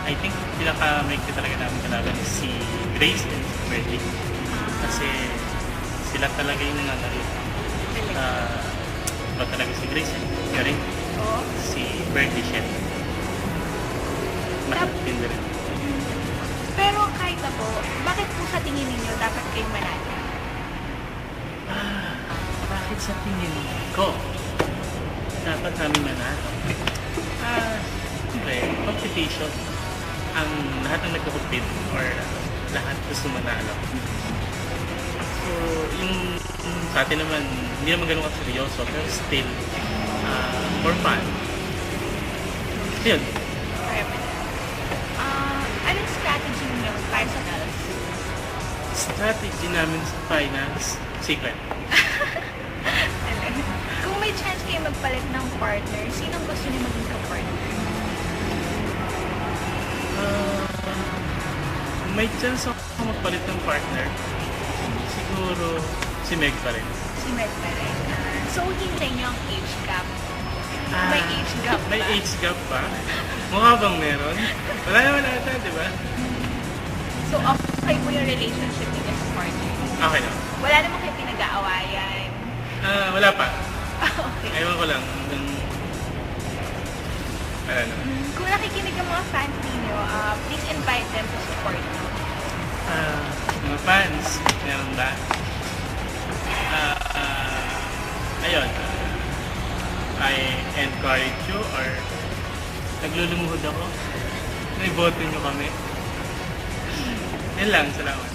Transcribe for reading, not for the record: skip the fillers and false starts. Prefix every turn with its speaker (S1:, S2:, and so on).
S1: I think pinaka-make talaga namin kalaban is si Grace and si Bertie. Kasi sila talaga yung nanganalo. Ba talaga si Grace eh? Galing.
S2: Oo.
S1: Si Bertie siya. Mahal-pin rin.
S2: Pero kahit na po, bakit po sa tingin ninyo dapat kayong manalo?
S1: Bakit sa tingin ko dapat namin manalo? Siyempre, competition. Ang lahat ng nagko-compete or lahat gusto manalo. So, yung sa atin naman, hindi naman ganun seryoso, pero still, more fun. Yun.
S2: Anong strategy niyo para sa girls?
S1: Strategy namin sa finance, secret.
S2: Kung may chance kayo magpalit ng partner, sinong gusto niyo maging ka-partner?
S1: May chance ako magpalit ng partner. Siguro si Meg pa rin.
S2: Si Meg pa rin. So, hintay niyo ang age gap. May age gap ba?
S1: May age gap pa? Mukha bang meron? Wala naman ata, di ba?
S2: So, okay po yung relationship niyo sa partner?
S1: Okay na.
S2: Wala naman kayo pinag-aawayan?
S1: Wala pa.
S2: Okay.
S1: Ewan ko lang. Wala na.
S2: Kung nakikinig ang mga fans ninyo, please invite them to support you.
S1: Mga fans, meron ba? Ayun. I encourage you or naglulumuhod ako. Naiboto nyo kami. Yan lang, salamat.